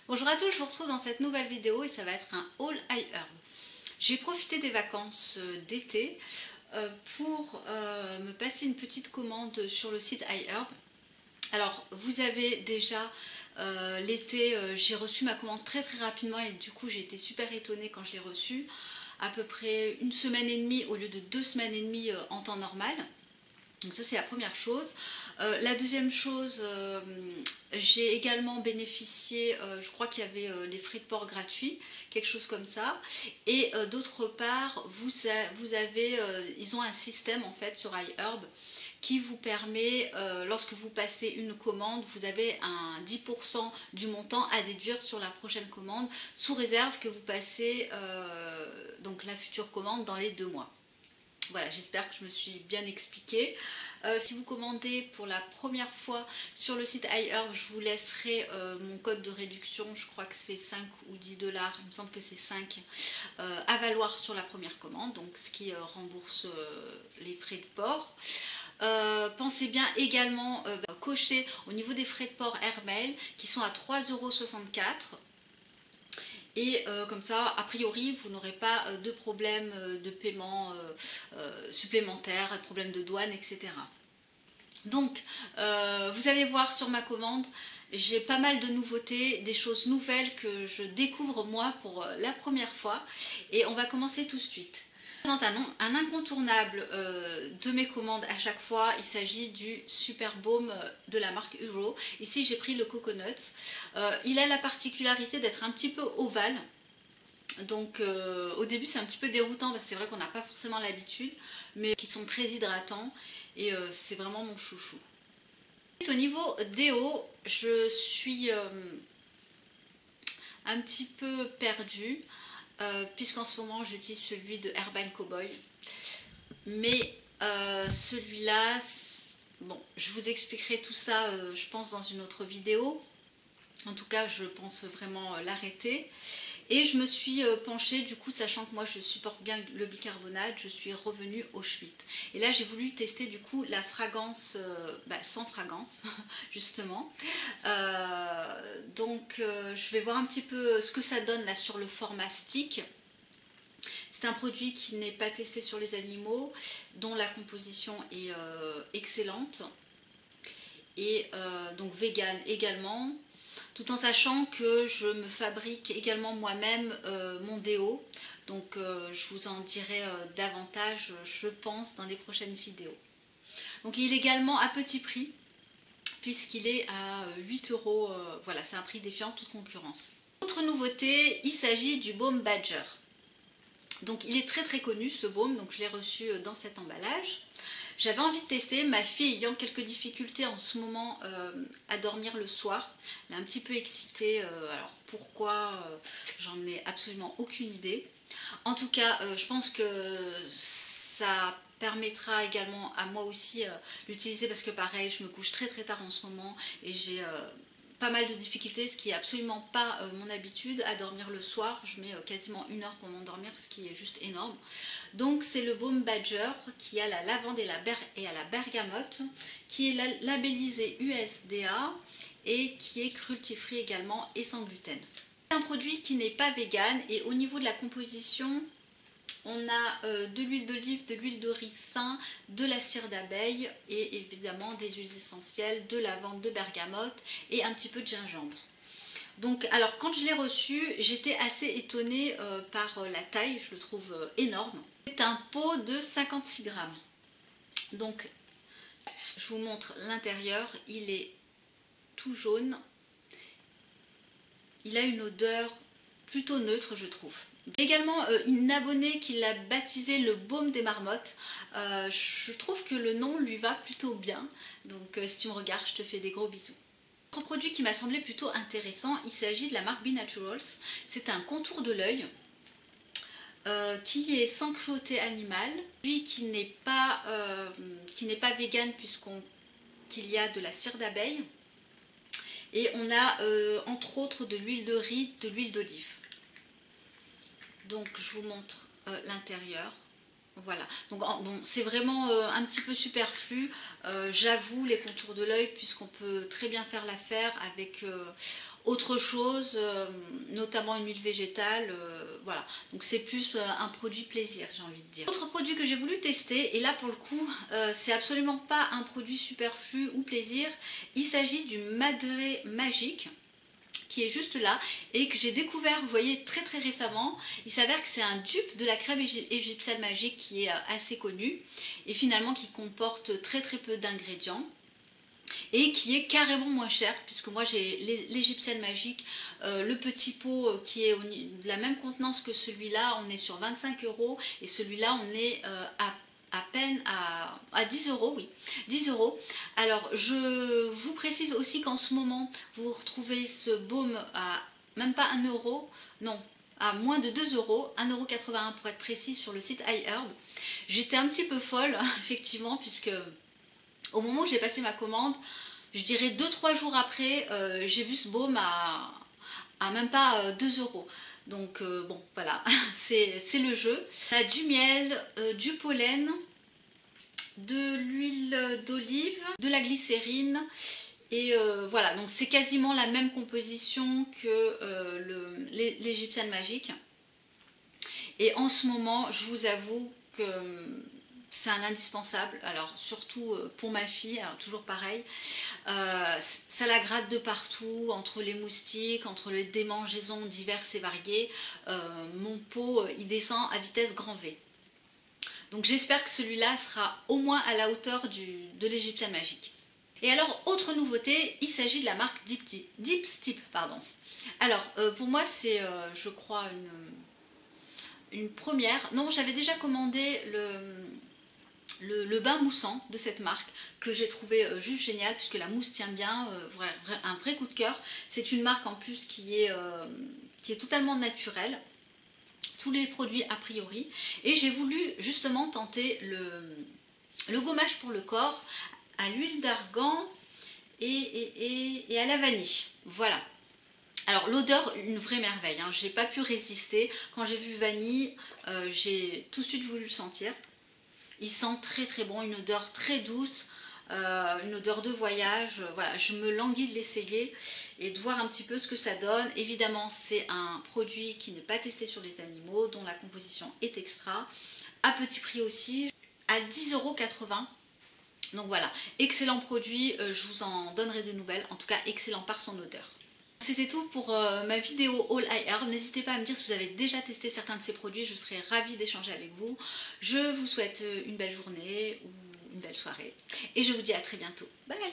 Bonjour à tous, je vous retrouve dans cette nouvelle vidéo et ça va être un haul iHerb. J'ai profité des vacances d'été pour me passer une petite commande sur le site iHerb. Alors vous avez déjà l'été, j'ai reçu ma commande très rapidement et du coup j'ai été super étonnée quand je l'ai reçue. À peu près une semaine et demie au lieu de 2 semaines et demie en temps normal. Donc ça c'est la première chose. La deuxième chose, j'ai également bénéficié, je crois qu'il y avait les frais de port gratuits, quelque chose comme ça. Et d'autre part, ils ont un système en fait sur iHerb qui vous permet, lorsque vous passez une commande, vous avez un 10% du montant à déduire sur la prochaine commande, sous réserve que vous passez donc la future commande dans les 2 mois. Voilà, j'espère que je me suis bien expliquée. Si vous commandez pour la première fois sur le site iHerb, je vous laisserai mon code de réduction, je crois que c'est 5 ou 10 $, il me semble que c'est 5, à valoir sur la première commande, donc ce qui rembourse les frais de port. Pensez bien également cocher au niveau des frais de port Airmail qui sont à 3,64 €. Et comme ça, a priori, vous n'aurez pas de problème de paiement supplémentaire, de problème de douane, etc. Donc, vous allez voir sur ma commande, j'ai pas mal de nouveautés, des choses nouvelles que je découvre moi pour la première fois. Et on va commencer tout de suite. Un incontournable de mes commandes à chaque fois, il s'agit du Super Baume de la marque Huro. Ici j'ai pris le Coconut. Il a la particularité d'être un petit peu ovale. Donc au début c'est un petit peu déroutant parce que c'est vrai qu'on n'a pas forcément l'habitude, mais qui sont très hydratants et c'est vraiment mon chouchou. Au niveau déo, je suis un petit peu perdue. Puisqu'en ce moment j'utilise celui de Herbal Cowboy, mais celui-là, bon, je vous expliquerai tout ça je pense dans une autre vidéo. En tout cas je pense vraiment l'arrêter. Et je me suis penchée, du coup, sachant que moi je supporte bien le bicarbonate, je suis revenue au Schmitt. Et là j'ai voulu tester du coup la fragrance sans fragrance, justement. Donc je vais voir un petit peu ce que ça donne là sur le format stick. C'est un produit qui n'est pas testé sur les animaux, dont la composition est excellente. Et donc vegan également. Tout en sachant que je me fabrique également moi-même mon déo. Donc je vous en dirai davantage, je pense, dans les prochaines vidéos. Donc il est également à petit prix, puisqu'il est à 8 €. Voilà, c'est un prix défiant toute concurrence. Autre nouveauté, il s'agit du baume Badger. Donc il est très connu ce baume, donc je l'ai reçu dans cet emballage. J'avais envie de tester, ma fille ayant quelques difficultés en ce moment à dormir le soir. Elle est un petit peu excitée, alors pourquoi, j'en ai absolument aucune idée. En tout cas, je pense que ça permettra également à moi aussi d'utiliser parce que pareil, je me couche très tard en ce moment et j'ai pas mal de difficultés, ce qui n'est absolument pas mon habitude à dormir le soir. Je mets quasiment 1 heure pour m'endormir, ce qui est juste énorme. Donc c'est le baume Badger qui a la lavande et à la bergamote, qui est labellisé USDA et qui est cruelty-free également et sans gluten. C'est un produit qui n'est pas vegan et au niveau de la composition, on a de l'huile d'olive, de l'huile de ricin, de la cire d'abeille et évidemment des huiles essentielles, de lavande, de bergamote et un petit peu de gingembre. Donc alors quand je l'ai reçu, j'étais assez étonnée par la taille, je le trouve énorme. C'est un pot de 56 grammes. Donc je vous montre l'intérieur, il est tout jaune. Il a une odeur plutôt neutre je trouve. Également une abonnée qui l'a baptisé le baume des marmottes. Je trouve que le nom lui va plutôt bien. Donc si tu me regardes, je te fais des gros bisous. Autre produit qui m'a semblé plutôt intéressant, il s'agit de la marque Be Naturals. C'est un contour de l'œil qui est sans cruauté animale, lui qui n'est pas vegan puisqu'il y a de la cire d'abeille. Et on a entre autres de l'huile de riz, de l'huile d'olive. Donc je vous montre l'intérieur. Voilà, donc bon, c'est vraiment un petit peu superflu, j'avoue, les contours de l'œil, puisqu'on peut très bien faire l'affaire avec autre chose, notamment une huile végétale, voilà. Donc c'est plus un produit plaisir, j'ai envie de dire. Autre produit que j'ai voulu tester, et là pour le coup, c'est absolument pas un produit superflu ou plaisir, il s'agit du madré magique, qui est juste là et que j'ai découvert, vous voyez, très récemment. Il s'avère que c'est un dupe de la crème égyptienne magique qui est assez connue et finalement qui comporte très peu d'ingrédients et qui est carrément moins cher, puisque moi j'ai l'égyptienne magique, le petit pot qui est de la même contenance que celui-là, on est sur 25 € et celui-là on est à peine à 10 €, oui, 10 €. Alors je vous précise aussi qu'en ce moment vous retrouvez ce baume à même pas 1 €, non, à moins de 2 €, 1,81 € pour être précis, sur le site iHerb. J'étais un petit peu folle effectivement, puisque au moment où j'ai passé ma commande, je dirais 2-3 jours après, j'ai vu ce baume à même pas 2 €. Donc bon, voilà, c'est le jeu. On a du miel, du pollen, de l'huile d'olive, de la glycérine. Et voilà, donc c'est quasiment la même composition que l'égyptienne magique. Et en ce moment, je vous avoue que c'est un indispensable, alors surtout pour ma fille, alors toujours pareil, ça la gratte de partout, entre les moustiques, entre les démangeaisons diverses et variées, mon pot il descend à vitesse grand V. Donc j'espère que celui-là sera au moins à la hauteur de l'égyptienne magique. Et alors, autre nouveauté, il s'agit de la marque Deep Steep, pardon. Alors, pour moi c'est, je crois, une première. Non, j'avais déjà commandé le bain moussant de cette marque que j'ai trouvé juste génial, puisque la mousse tient bien, un vrai coup de cœur. C'est une marque en plus qui est totalement naturelle, tous les produits a priori, et j'ai voulu justement tenter le gommage pour le corps à l'huile d'argan et à la vanille. Voilà. Alors l'odeur, une vraie merveille, hein. J'ai pas pu résister. Quand j'ai vu vanille, j'ai tout de suite voulu le sentir. Il sent très bon, une odeur très douce, une odeur de voyage. Voilà, je me languis de l'essayer et de voir un petit peu ce que ça donne. Évidemment, c'est un produit qui n'est pas testé sur les animaux, dont la composition est extra, à petit prix aussi, à 10,80 €. Donc voilà, excellent produit, je vous en donnerai de nouvelles, en tout cas excellent par son odeur. C'était tout pour ma vidéo All iHerb. N'hésitez pas à me dire si vous avez déjà testé certains de ces produits, je serai ravie d'échanger avec vous. Je vous souhaite une belle journée ou une belle soirée et je vous dis à très bientôt. Bye bye.